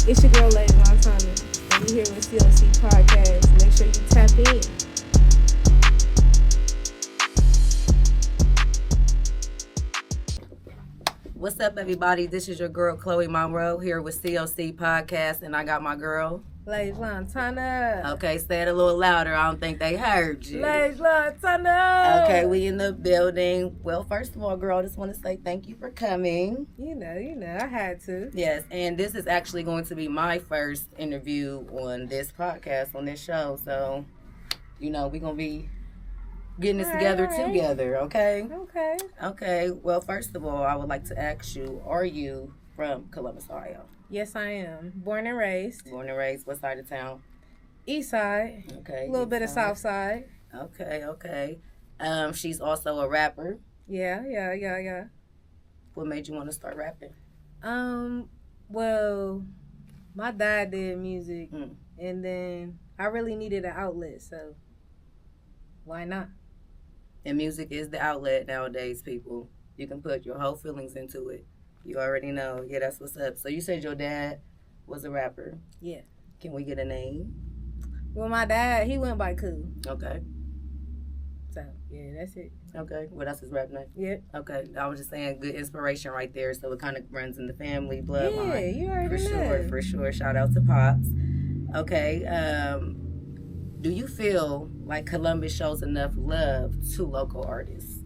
It's your girl, Laj Lantana, and we here with COC Podcast. Make sure you tap in. What's up, everybody? This is your girl, Chole Monroe, here with COC Podcast, and I got my girl. Laj Lantana. Okay, say it a little louder. I don't think they heard you. Laj Lantana. Okay, we in the building. Well, first of all, girl, I just want to say thank you for coming. You know, I had to. Yes, and this is actually going to be my first interview on this podcast, on this show. So, we're going to be getting this together, okay? Okay. Okay, well, first of all, I would like to ask you, are you from Columbus, Ohio? Yes, I am. Born and raised. Born and raised, what side of town? East side. Okay. A little bit of south side. Okay. She's also a rapper. Yeah. What made you want to start rapping? Well, my dad did music, and then I really needed an outlet, so why not? And music is the outlet nowadays, people. You can put your whole feelings into it. You already know. Yeah, that's what's up. So you said your dad was a rapper. Yeah. Can we get a name? Well, my dad, he went by Cool. Okay. So, yeah, that's it. Okay. What else is rap name? Yeah. Okay. I was just saying, good inspiration right there. So it kind of runs in the family bloodline. Yeah, you already know. For sure. Shout out to Pops. Okay. Do you feel like Columbus shows enough love to local artists?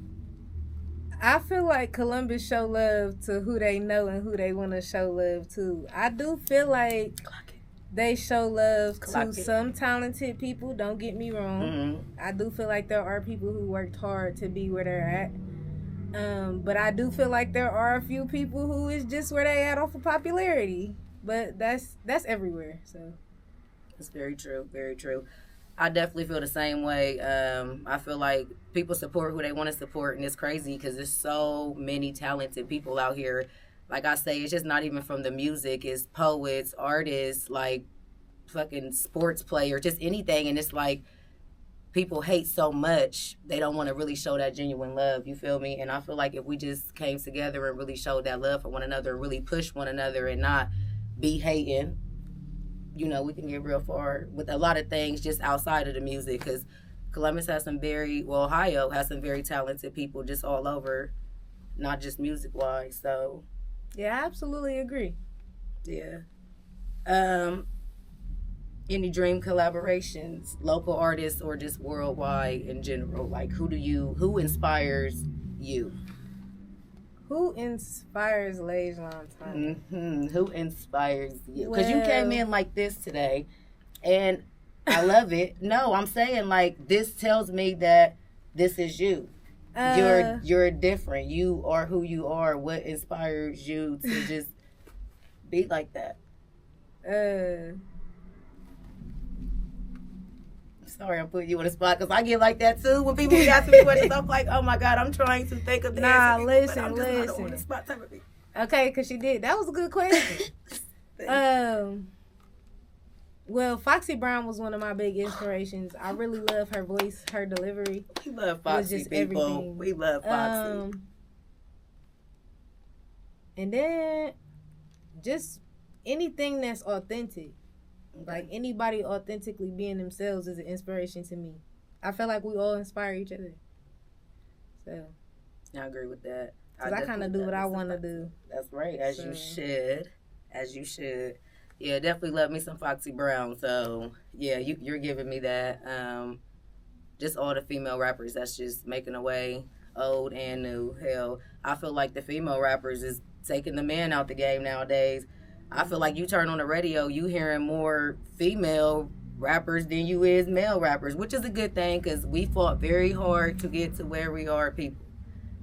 I feel like Columbus show love to who they know and who they want to show love to. I do feel like they show love to some talented people. Don't get me wrong. Mm-hmm. I do feel like there are people who worked hard to be where they're at. But I do feel like there are a few people who is just where they at off of popularity. But that's everywhere. So it's very true. Very true. I definitely feel the same way. I feel like people support who they want to support, and it's crazy because there's so many talented people out here. Like I say, it's just not even from the music. It's poets, artists, like fucking sports players, just anything. And it's like people hate so much, they don't want to really show that genuine love. You feel me? And I feel like if we just came together and really showed that love for one another and really push one another and not be hating, we can get real far with a lot of things just outside of the music, because Columbus has Ohio has some very talented people just all over, not just music-wise, so. Yeah, I absolutely agree. Yeah. Any dream collaborations, local artists or just worldwide in general? Like, who inspires you? Who inspires Laj Lantana? Mm-hmm. Who inspires you? Because you came in like this today, and I love it. No, I'm saying like this tells me that this is you. You're different. You are who you are. What inspires you to just be like that? Sorry, I'm putting you on the spot because I get like that too. When people ask me questions, I'm like, oh my God, I'm trying to think of the answer. Listen. On the spot type of thing. Okay, because she did. That was a good question. Well, Foxy Brown was one of my big inspirations. I really love her voice, her delivery. We love Foxy, people. Everything. We love Foxy. And then just anything that's authentic. Okay. Like anybody authentically being themselves is an inspiration to me. I feel like we all inspire each other. So I agree with that. Because I kind of do what I want to do. That's right, as you should. Yeah, definitely love me some Foxy Brown. So yeah, you're giving me that. Just all the female rappers that's just making a way, old and new. Hell, I feel like the female rappers is taking the man out the game nowadays. I feel like you turn on the radio, you hearing more female rappers than you is male rappers, which is a good thing because we fought very hard to get to where we are, people.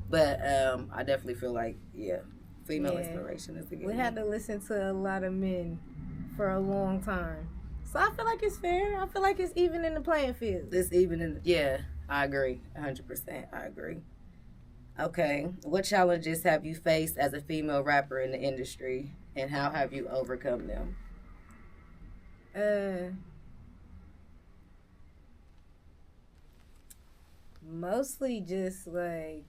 But I definitely feel like, female inspiration is the good. We had to listen to a lot of men for a long time. So I feel like it's fair. I feel like it's even in the playing field. I agree. 100%. I agree. Okay. What challenges have you faced as a female rapper in the industry, and how have you overcome them? Mostly just like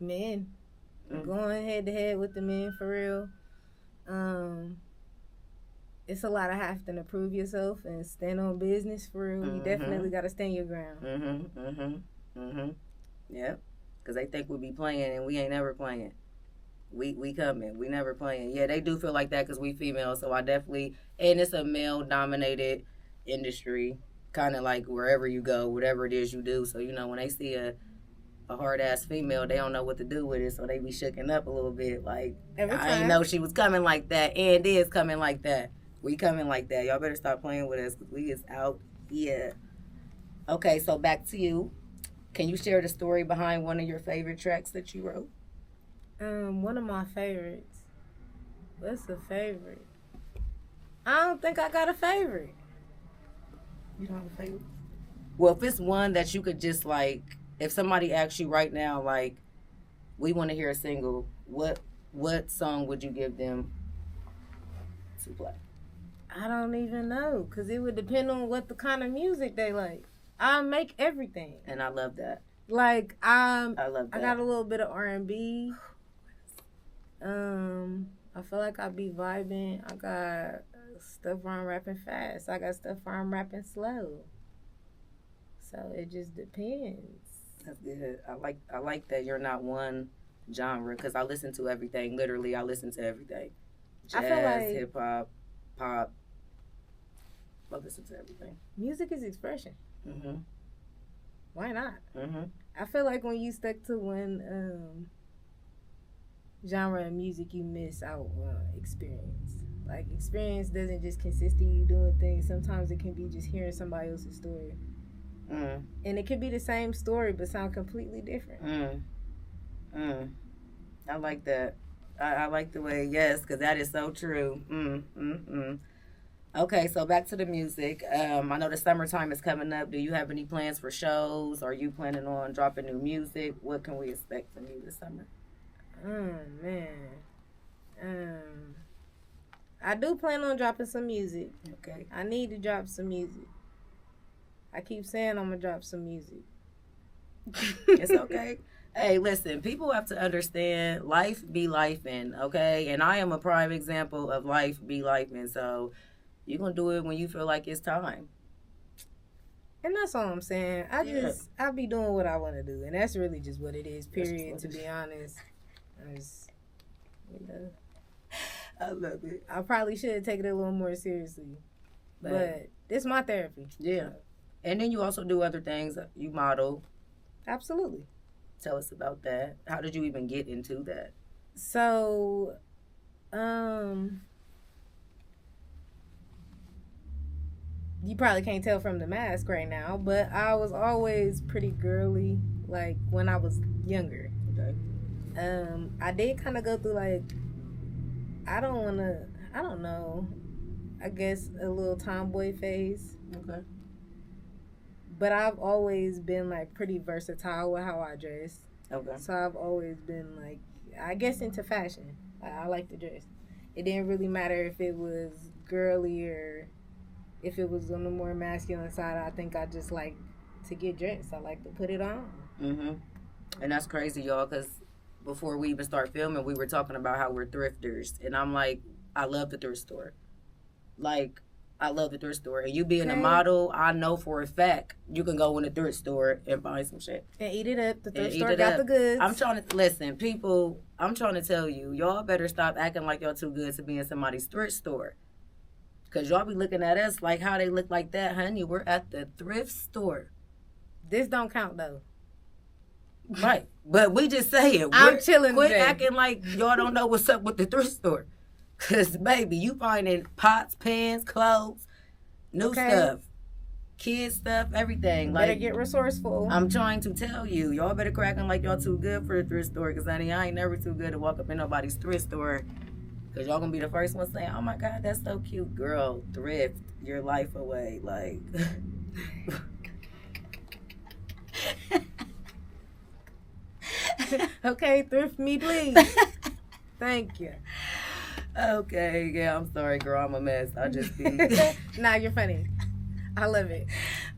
men. going head to head with the men for real. It's a lot of having to prove yourself and stand on business for real. You definitely got to stand your ground. Yep. Because they think we be playing and we ain't never playing. We coming. We never playing. Yeah, they do feel like that because we female. So I definitely, and it's a male dominated industry, kind of like wherever you go, whatever it is you do. So, you know, when they see a hard ass female, they don't know what to do with it. So they be shooken up a little bit. Like, I ain't know she was coming like that and is coming like that. We coming like that. Y'all better stop playing with us because we is out here. Okay, so back to you. Can you share the story behind one of your favorite tracks that you wrote? One of my favorites. What's a favorite? I don't think I got a favorite. You don't have a favorite? Well, if it's one that you could just like, if somebody asks you right now, like, we want to hear a single, what song would you give them to play? I don't even know, because it would depend on what the kind of music they like. I make everything. And I love that. Like, I love that. I got a little bit of R&B. I feel like I be vibing. I got stuff where I'm rapping fast. I got stuff where I'm rapping slow. So it just depends. That's good. I like that you're not one genre, because I listen to everything. Literally, I listen to everything. Jazz, I feel like hip hop, pop. I listen to everything. Music is expression. Why not? Mm-hmm. I feel like when you stuck to one genre of music, you miss out on experience. Like, experience doesn't just consist of you doing things. Sometimes it can be just hearing somebody else's story. And it could be the same story but sound completely different. I like that. I like the way, yes, because that is so true. Okay, so back to the music. I know the summertime is coming up. Do you have any plans for shows? Are you planning on dropping new music? What can we expect from you this summer? I do plan on dropping some music. Okay. I need to drop some music. I keep saying I'm going to drop some music. It's okay. Hey, listen, people have to understand life be lifing, okay? And I am a prime example of life be lifing. So you're going to do it when you feel like it's time. And that's all I'm saying. I be doing what I want to do. And that's really just what it is, period, to be honest. I love it. I probably should take it a little more seriously. But it's my therapy. Yeah. And then you also do other things. You model. Absolutely. Tell us about that. How did you even get into that? So, you probably can't tell from the mask right now, but I was always pretty girly, like, when I was younger. Okay. I did kind of go through, like, I don't know, I guess a little tomboy phase. Okay. But I've always been, like, pretty versatile with how I dress. Okay. So I've always been, like, I guess into fashion. I like to dress. It didn't really matter if it was girly or if it was on the more masculine side. I think I just like to get dressed. I like to put it on. And that's crazy, y'all, because before we even start filming, we were talking about how we're thrifters. And I'm like, I love the thrift store. Like, I love the thrift store. And you being a model, I know for a fact you can go in the thrift store and find some shit. And eat it up. The thrift store got the goods. I'm trying to, listen, people, I'm trying to tell you, y'all better stop acting like y'all too good to be in somebody's thrift store. Because y'all be looking at us like how they look like that, honey. We're at the thrift store. This don't count, though. Right. But we just say it. I'm chilling Quit today. acting like y'all don't know what's up with the thrift store. Because, baby, you finding pots, pans, clothes, new stuff, kids stuff, everything. Better like, get resourceful. I'm trying to tell you. Y'all better cracking like y'all too good for the thrift store. Because, honey, I ain't never too good to walk up in nobody's thrift store. Because y'all going to be the first one saying, oh, my God, that's so cute. Girl, thrift your life away. Like... Okay, thrift me, please. Thank you. Okay, yeah, I'm sorry, girl. I'm a mess. I just be... Nah, you're funny. I love it.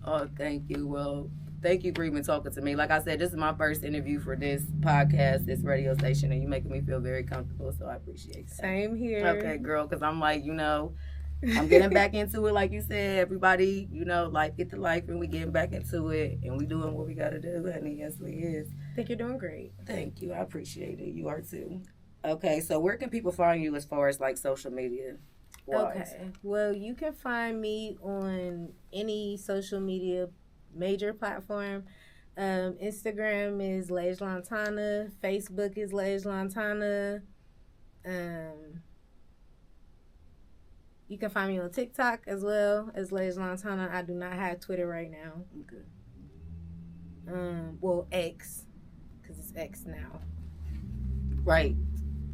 Oh, thank you. Well, Thank you for even talking to me. Like I said, this is my first interview for this podcast, this radio station, and you making me feel very comfortable, so I appreciate that. Same here. Okay, girl, because I'm like, I'm getting back into it, like you said. Everybody, like, get to life, and we getting back into it, and we doing what we got to do, honey. Yes, we is. I think you're doing great. Thank you. I appreciate it. You are, too. Okay, so where can people find you as far as, like, social media? Okay. Well, you can find me on any social media major platform. Instagram is Laj Lantana. Facebook is Laj Lantana. You can find me on TikTok as well as Laj Lantana. I do not have Twitter right now. Okay. Well, X, because it's X now. Right.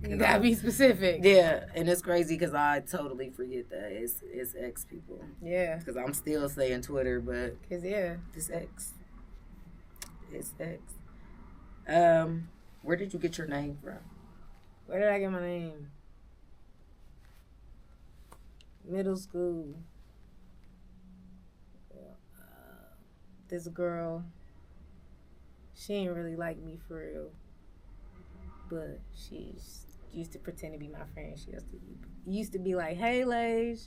You gotta be specific. Yeah, and it's crazy because I totally forget that it's X, people. Yeah. Because I'm still saying Twitter, but yeah, it's X. It's X. Where did you get your name from? Where did I get my name? Middle school. This girl, she ain't really like me for real, but she used to pretend to be my friend. She used to be like, "Hey, Laj,"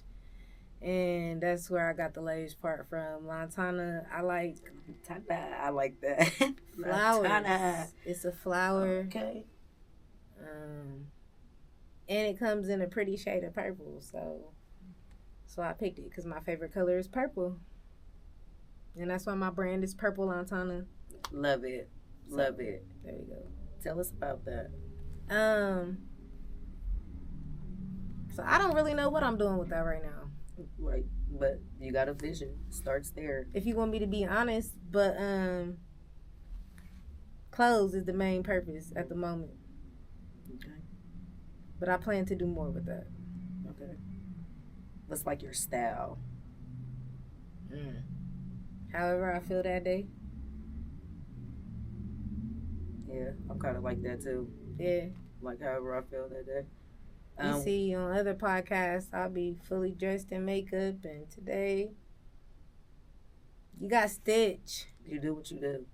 and that's where I got the Laj part from. Lantana, I like that. Flowers. Lantana. It's a flower. Okay. And it comes in a pretty shade of purple, so I picked it because my favorite color is purple. And that's why my brand is Purple Lantana. Love it. Love it. There you go. Tell us about that. So I don't really know what I'm doing with that right now. Right. But you got a vision. Starts there. If you want me to be honest, but clothes is the main purpose at the moment. Okay. But I plan to do more with that. Okay. What's like your style? However I feel that day. Yeah, I'm kind of like that too. Yeah. Like however I feel that day. You see on other podcasts, I'll be fully dressed in makeup, and today, you got Stitch. You do what you do.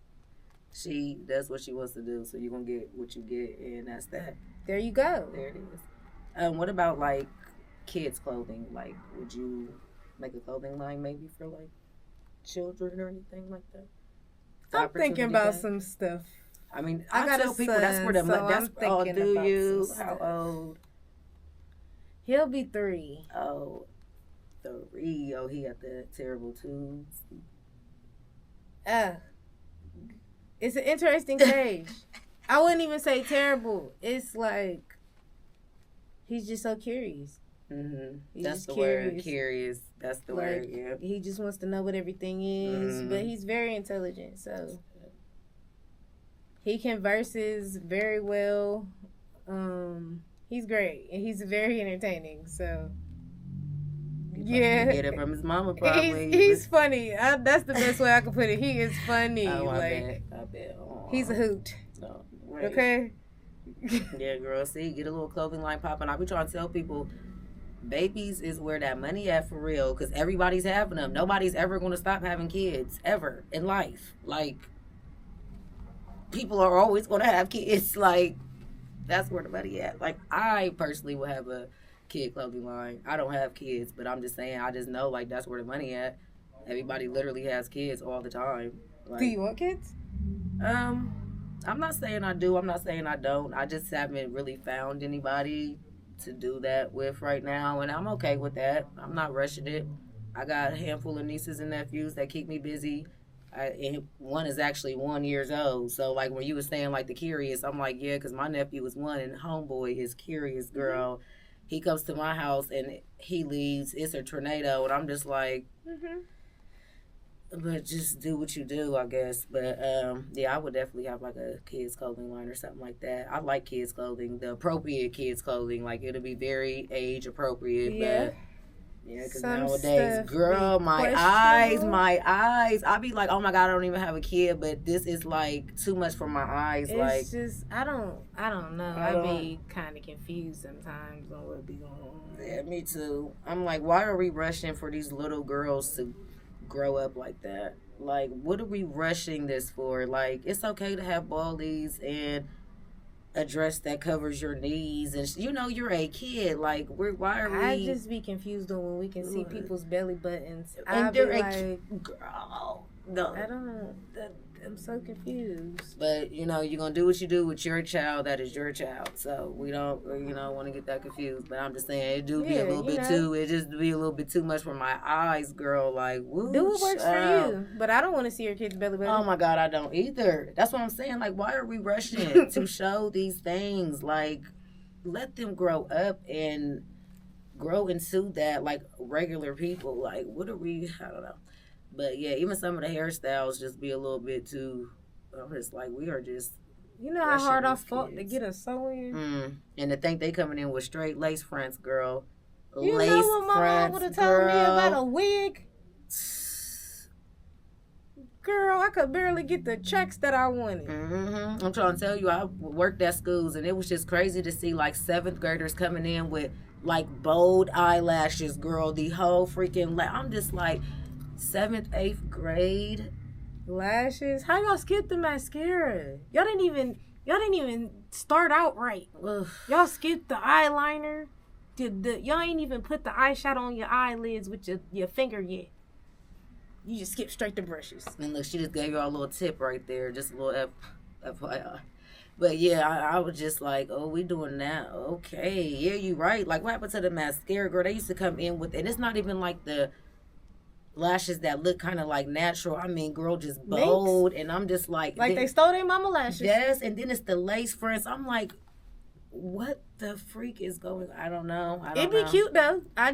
She does what she wants to do, so you're going to get what you get, and that's that. There you go. There it is. What about, like, kids' clothing? Like, would you make a clothing line maybe for, like, children or anything like that? I'm thinking about some stuff. I mean, I got tell people that's where the that's oh, do you? How old? He'll be 3. Oh, 3. Oh, he got the terrible tubes. It's an interesting stage. I wouldn't even say terrible. It's like he's just so curious. Mm-hmm. That's the word, curious. That's the word, yeah. He just wants to know what everything is, but he's very intelligent, so he converses very well. He's great, and he's very entertaining, so yeah. Get it from his mama, probably. He's funny. That's the best way I can put it. He is funny. Oh, I bet. Oh, he's a hoot. No, right. Okay? Yeah, girl. See, get a little clothing line popping. I be trying to tell people, babies is where that money at for real, because everybody's having them. Nobody's ever going to stop having kids, ever, in life. Like, people are always going to have kids. Like, that's where the money at. Like, I personally would have a kid clothing line. I don't have kids, but I'm just saying, I just know, like, that's where the money at. Everybody literally has kids all the time. Like, do you want kids? I'm not saying I do. I'm not saying I don't. I just haven't really found anybody to do that with right now, and I'm okay with that. I'm not rushing it. I got a handful of nieces and nephews that keep me busy. And one is actually 1 year old. So, like, when you were saying, like, the curious, I'm like, yeah, because my nephew is 1, and homeboy is curious, girl. Mm-hmm. He comes to my house, and he leaves. It's a tornado, and I'm just like, but just do what you do, I guess. But, yeah, I would definitely have, like, a kids' clothing line or something like that. I like kids' clothing, the appropriate kids' clothing. Like, it'll be very age-appropriate, but... Yeah, because nowadays, girl, my eyes. I be like, oh my God, I don't even have a kid, but this is like too much for my eyes. It's like, just, I don't know. I be kind of confused sometimes on what be going on. Yeah, me too. I'm like, why are we rushing for these little girls to grow up like that? Like, what are we rushing this for? Like, it's okay to have ballies and a dress that covers your knees, and you're a kid. Like, why are we? I just be confused on when we can see people's belly buttons. And they're like, girl, no, I don't. I'm so confused. But you're gonna do what you do with your child. That is your child. So we don't, want to get that confused. But I'm just saying it do be a little bit too. It just be a little bit too much for my eyes, girl. Like, woo, do what works for you. But I don't want to see your kid's belly button. Oh my God, I don't either. That's what I'm saying. Like, why are we rushing to show these things? Like, let them grow up and grow into that like regular people. Like, what are we? I don't know. But yeah, even some of the hairstyles just be a little bit too. I'm just like, we are just. You know how hard I fought to get a sew-in? And to think they coming in with straight lace fronts, girl. You know what my mom would have told me about a wig? Girl, I could barely get the checks that I wanted. I'm trying to tell you, I worked at schools, and it was just crazy to see like 7th graders coming in with like bold eyelashes, girl. The whole freaking I'm just like 7th, 8th grade lashes. How y'all skip the mascara? Y'all didn't even start out right. Ugh. Y'all skipped the eyeliner. Y'all ain't even put the eyeshadow on your eyelids with your finger yet. You just skip straight to brushes. And look, she just gave y'all a little tip right there. Just a little FYI. But yeah, I was just like, oh, we doing that. Okay. Yeah, you right. Like, what happened to the mascara, girl? They used to come in with, and it's not even like the lashes that look kind of like natural. I mean, girl, just bold. And I'm just like they stole their mama lashes. Yes, and then it's the lace fronts. I'm like, what the freak is going? I don't know. It'd be cute though. I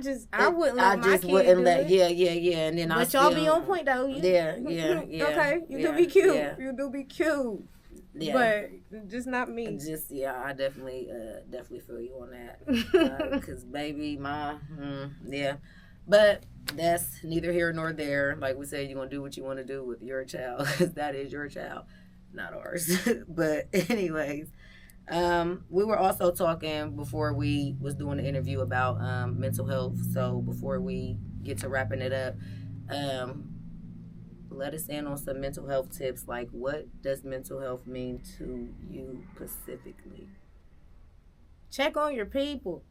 wouldn't let my kid do it. Yeah. And then but y'all be on point though. Yeah. Okay, you do be cute. Yeah. You do be cute. Yeah. But just not me. I definitely feel you on that. Cause baby, yeah. But that's neither here nor there. Like we said, you're gonna do what you want to do with your child. That is your child, not ours. But anyways. We were also talking before we was doing the interview about mental health. So before we get to wrapping it up, let us in on some mental health tips. Like, what does mental health mean to you specifically? Check on your people.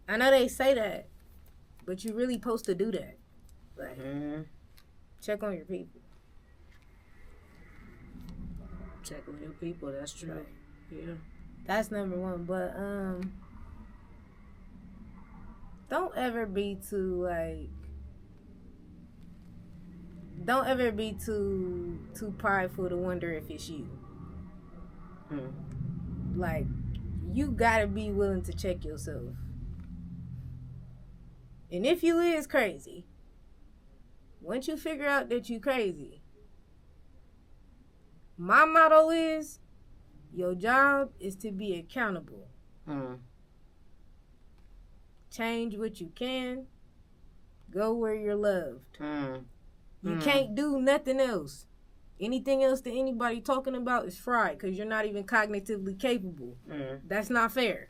I know they say that, but you really supposed to do that. Like, check on your people. Check on your people. That's true. Right. Yeah. That's number one. But don't ever be too prideful to wonder if it's you. Like, you gotta be willing to check yourself. And if you is crazy, once you figure out that you crazy, my motto is, your job is to be accountable. Change what you can. Go where you're loved. You can't do nothing else. Anything else that anybody talking about is fried because you're not even cognitively capable. That's not fair.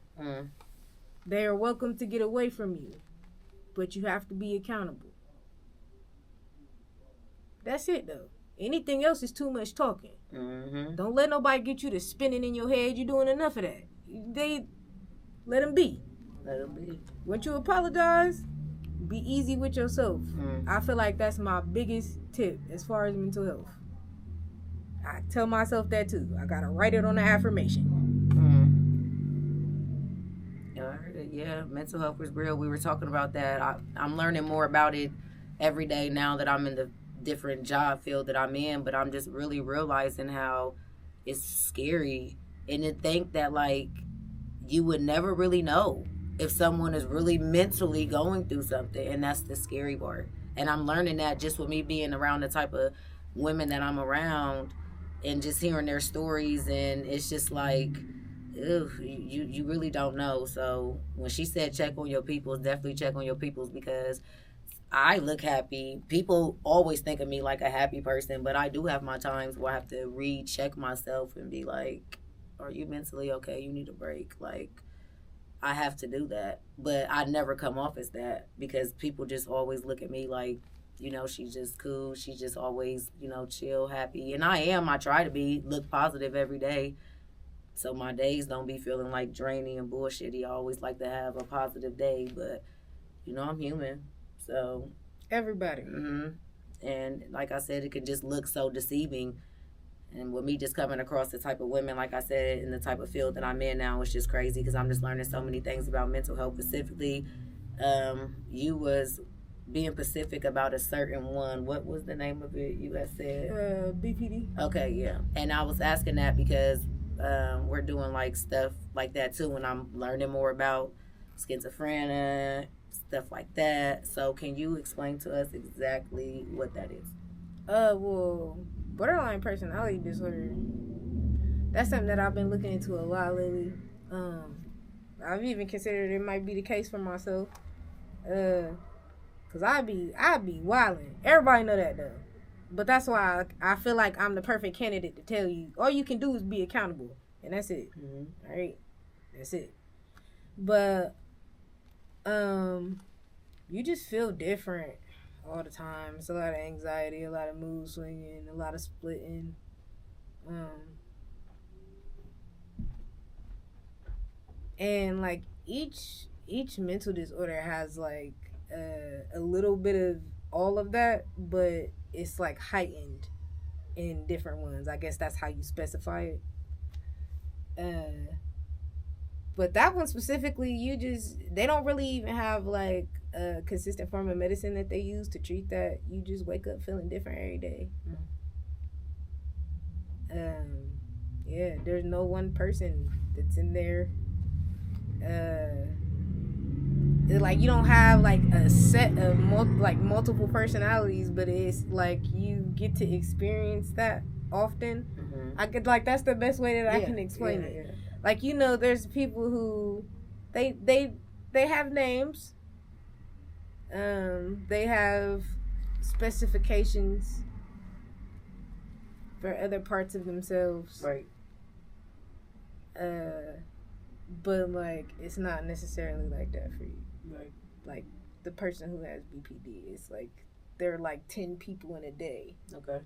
They are welcome to get away from you, but you have to be accountable. That's it, though. Anything else is too much talking. Don't let nobody get you to spinning in your head. You're doing enough of that. Let them be. Let them be. Once you apologize, be easy with yourself. I feel like that's my biggest tip as far as mental health. I tell myself that too. I gotta write it on the affirmation. Yeah, mental health is real. We were talking about that. I'm learning more about it every day now that I'm in the different job field that I'm in, but I'm just really realizing how it's scary, and to think that like you would never really know if someone is really mentally going through something, and that's the scary part. And I'm learning that just with me being around the type of women that I'm around and just hearing their stories, and it's just like, ew, you really don't know. So when she said check on your peoples, definitely check on your peoples, because I look happy. People always think of me like a happy person, but I do have my times where I have to recheck myself and be like, are you mentally okay? You need a break. Like, I have to do that. But I never come off as that, because people just always look at me like you know, she's just cool. She's just always, you know, chill, happy. And I try to be, look positive every day. So my days don't be feeling like draining and bullshitty. I always like to have a positive day, but, you know, I'm human. So. Everybody. Mm-hmm. And like I said, it can just look so deceiving. And with me just coming across the type of women, like I said, in the type of field that I'm in now, it's just crazy because I'm just learning so many things about mental health specifically. You was being specific about a certain one. What was the name of it you had said? BPD. Okay, yeah. And I was asking that because we're doing like stuff like that too, and I'm learning more about schizophrenia, stuff like that. So can you explain to us exactly what that is? Well, borderline personality disorder. That's something that I've been looking into a lot lately. I've even considered it might be the case for myself. Cause I'd be wilding. Everybody know that though. But that's why I feel like I'm the perfect candidate to tell you. All you can do is be accountable, and that's it. Mm-hmm. All right, that's it. But you just feel different all the time. It's a lot of anxiety, a lot of mood swinging, a lot of splitting. And like each mental disorder has like a little bit of all of that, but it's like heightened in different ones. I guess that's how you specify it. But that one specifically, they don't really even have like a consistent form of medicine that they use to treat that. You just wake up feeling different every day. Yeah, there's no one person that's in there. Like you don't have like a set of multiple personalities, but it's like you get to experience that often. Mm-hmm. I could like that's the best way that I can explain it. Yeah. Like you know, there's people who they have names. They have specifications for other parts of themselves. Right. But like it's not necessarily like that for you. Right. Like the person who has BPD, it's like they're like 10 people in a day. Okay.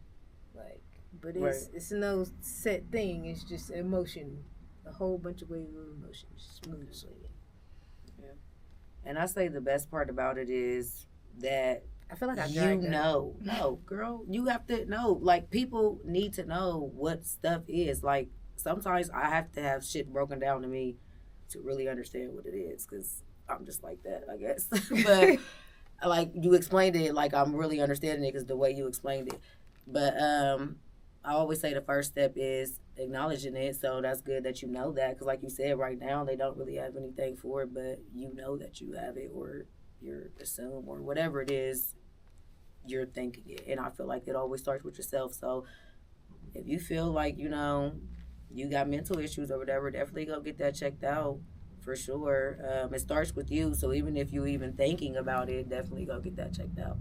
Like, but it's no set thing. It's just emotion, a whole bunch of waves of emotions, smooth swinging. Yeah. And I say the best part about it is that I feel like no, girl, you have to know. Like people need to know what stuff is. Like sometimes I have to have shit broken down to me to really understand what it is because I'm just like that, I guess. But like you explained it, like I'm really understanding it because the way you explained it. But I always say the first step is acknowledging it. So that's good that you know that because, like you said, right now they don't really have anything for it, but you know that you have it, or you're assumed, or whatever it is, you're thinking it. And I feel like it always starts with yourself. So if you feel like you know you got mental issues or whatever, definitely go get that checked out. For sure. It starts with you, so even if you even thinking about it, definitely go get that checked out.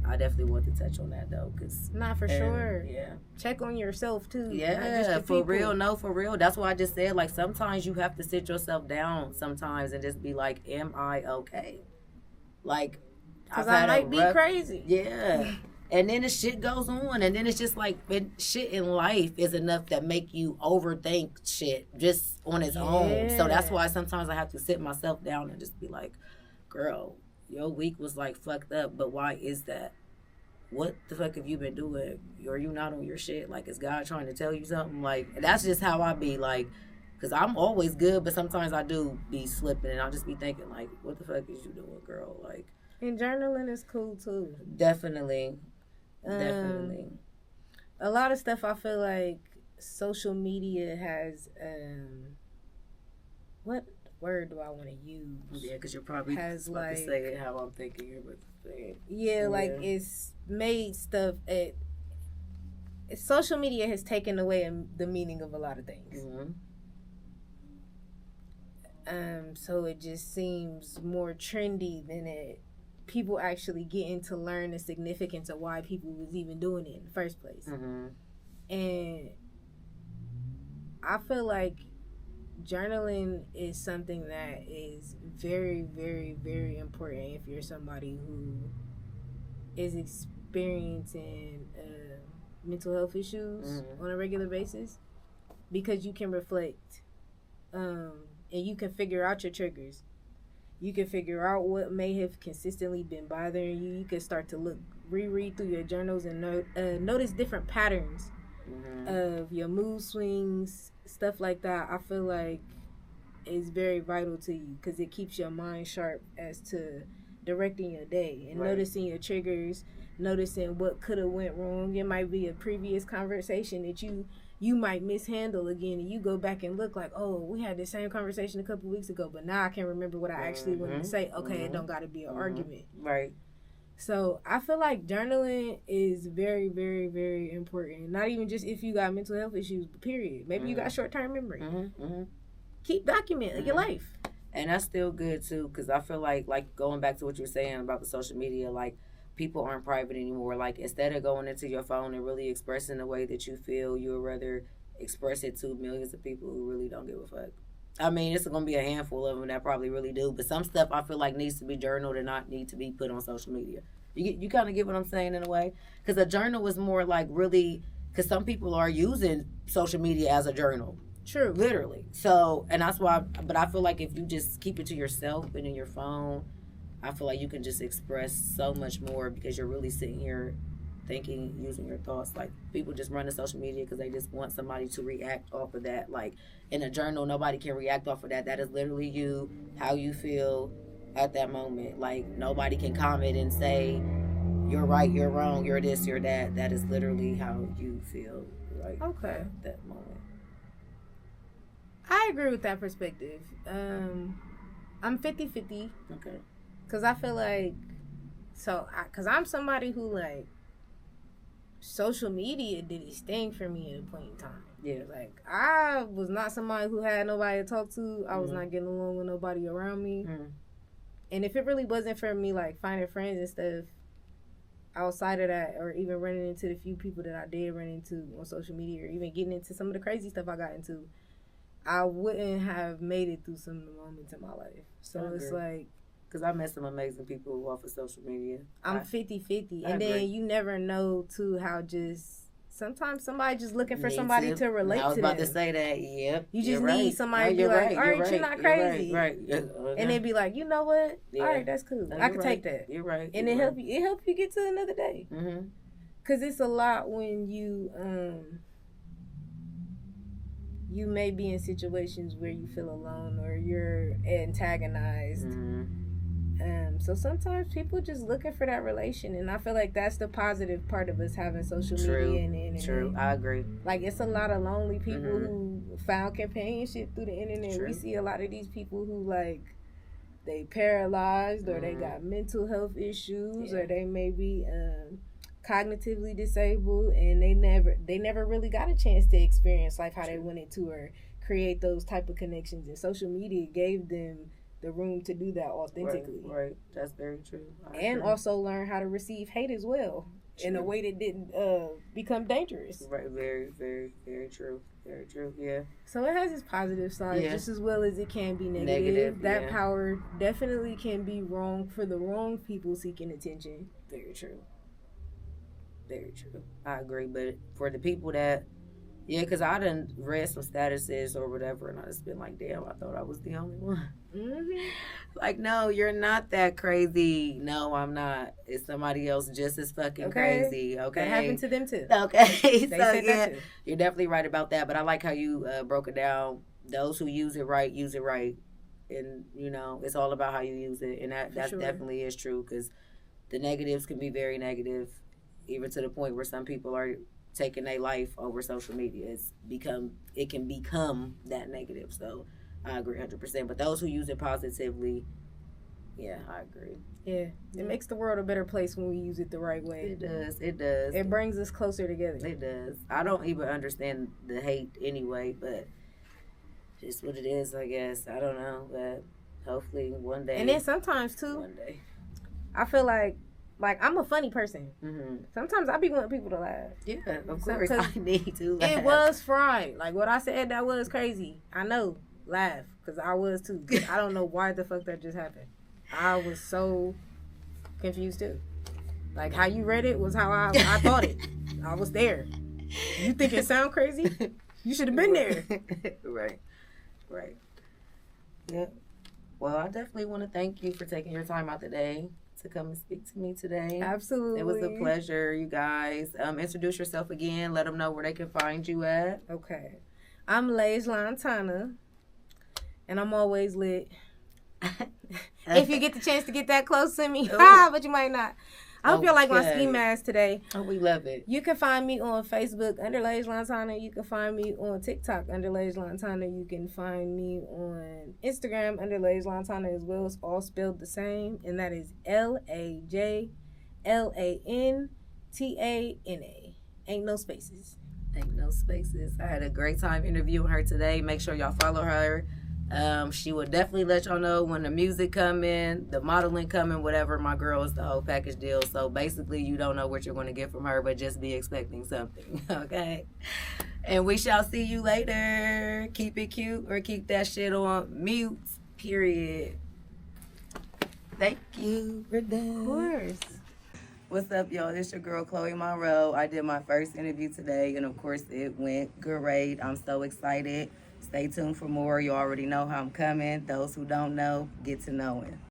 I definitely want to touch on that though, cause sure. Yeah, check on yourself too. Yeah, for real. No, for real. That's why I just said like sometimes you have to sit yourself down sometimes and just be like, "Am I okay?" Like, because I might be crazy. Yeah. And then the shit goes on, and then it's just like shit in life is enough that make you overthink shit just on its own. So that's why sometimes I have to sit myself down and just be like, girl, your week was like fucked up, but why is that? What the fuck have you been doing? Are you not on your shit? Like, is God trying to tell you something? Like, that's just how I be, like, because I'm always good, but sometimes I do be slipping, and I'll just be thinking, like, what the fuck is you doing, girl? Like, and journaling is cool, too. Definitely. A lot of stuff I feel like social media has what word do I want to use? Yeah, because you're probably has like to say it how I'm thinking you're about to say it. Yeah, like it's made stuff social media has taken away the meaning of a lot of things. So it just seems more trendy than people actually getting to learn the significance of why people was even doing it in the first place. And I feel like journaling is something that is very, very, very important if you're somebody who is experiencing mental health issues on a regular basis, because you can reflect, and you can figure out your triggers. You can figure out what may have consistently been bothering you. You can start to reread through your journals and notice different patterns of your mood swings, stuff like that. I feel like it's very vital to you because it keeps your mind sharp as to directing your day and noticing your triggers, noticing what could have went wrong. It might be a previous conversation that you might mishandle again, and you go back and look like, oh, we had the same conversation a couple weeks ago, but now I can remember what I actually wanted to say. Okay, it don't got to be an argument. Right. So I feel like journaling is very, very, very important. Not even just if you got mental health issues, period. Maybe you got short-term memory. Keep documenting your life. And that's still good, too, because I feel like going back to what you were saying about the social media, like, people aren't private anymore. Like, instead of going into your phone and really expressing the way that you feel, you would rather express it to millions of people who really don't give a fuck. I mean, it's going to be a handful of them that probably really do, but some stuff I feel like needs to be journaled and not need to be put on social media. You kind of get what I'm saying in a way? Because a journal is more like really, because some people are using social media as a journal. True. Literally. So, and that's why, but I feel like if you just keep it to yourself and in your phone, I feel like you can just express so much more because you're really sitting here thinking, using your thoughts. Like, people just run to social media because they just want somebody to react off of that. Like, in a journal, nobody can react off of that. That is literally you, how you feel at that moment. Like, nobody can comment and say, you're right, you're wrong, you're this, you're that. That is literally how you feel, like, at that moment. I agree with that perspective. I'm 50-50. Okay. Because I feel like, because I'm somebody who, like, social media did its thing for me at a point in time. Yeah. Like, I was not somebody who had nobody to talk to. I was not getting along with nobody around me. And if it really wasn't for me, like, finding friends and stuff outside of that, or even running into the few people that I did run into on social media, or even getting into some of the crazy stuff I got into, I wouldn't have made it through some of the moments in my life. So it's like, because I met some amazing people off of social media. I'm 50-50. And then you never know, too, how just sometimes somebody just looking for somebody to relate to. I was about to say that, yep. You just need somebody to be like, all right, you're not crazy. Right. And then be like, you know what? All right, that's cool. I can take that. You're right. And it help you get to another day. Because it's a lot when you may be in situations where you feel alone or you're antagonized. So sometimes people just looking for that relation, and I feel like that's the positive part of us having social media and the internet. True, I agree. Like, it's a lot of lonely people who found companionship through the internet. We see a lot of these people who, like, they paralyzed or they got mental health issues or they may be cognitively disabled, and they never really got a chance to experience life how they wanted to or create those type of connections, and social media gave them the room to do that authentically. Right. That's very true. And also learn how to receive hate as well in a way that didn't become dangerous. Right. Very, very, very true. Very true. Yeah. So it has its positive side just as well as it can be negative. That power definitely can be wrong for the wrong people seeking attention. Very true. Very true. I agree. But for the people that, because I done read some statuses or whatever, and I just been like, damn, I thought I was the only one. Like, no, you're not that crazy. No, I'm not. It's somebody else just as fucking crazy. Okay. That happened to them too. Okay. So, you're definitely right about that. But I like how you broke it down. Those who use it right, use it right. And, it's all about how you use it. And that definitely is true, because the negatives can be very negative, even to the point where some people are taking their life over social media. It can become that negative. So I agree 100%. But those who use it positively, I agree. Yeah, it makes the world a better place when we use it the right way. It does. It brings us closer together. It does. I don't even understand the hate anyway, but just what it is, I guess. I don't know, but hopefully one day. And then sometimes too, one day, I feel like I'm a funny person. Sometimes I be wanting people to laugh. Yeah, of course. I need to laugh. It was fried. Like, what I said, that was crazy. I know. Laugh. Because I was too. I don't know why the fuck that just happened. I was so confused too. Like, how you read it was how I thought it. I was there. You think it sound crazy? You should have been there. Right. Yeah. Well, I definitely want to thank you for taking your time out today to come and speak to me today. Absolutely. It was a pleasure, you guys. Introduce yourself again. Let them know where they can find you at. Okay. I'm Laj Lantana, and I'm always lit. If you get the chance to get that close to me, but you might not. I hope y'all like my ski mask today. Oh, we love it. You can find me on Facebook under Laj Lantana. You can find me on TikTok under Laj Lantana. You can find me on Instagram under Laj Lantana as well. It's all spelled the same, and that is LajLantana. Ain't no spaces. Ain't no spaces. I had a great time interviewing her today. Make sure y'all follow her. She will definitely let y'all know when the music coming, the modeling coming, whatever. My girl is the whole package deal. So basically, you don't know what you're going to get from her, but just be expecting something, okay? And we shall see you later. Keep it cute or keep that shit on mute, period. Thank you. We're done. Of course. What's up, y'all? It's your girl, Chole Monroe. I did my first interview today, and of course, it went great. I'm so excited. Stay tuned for more. You already know how I'm coming. Those who don't know, get to knowing.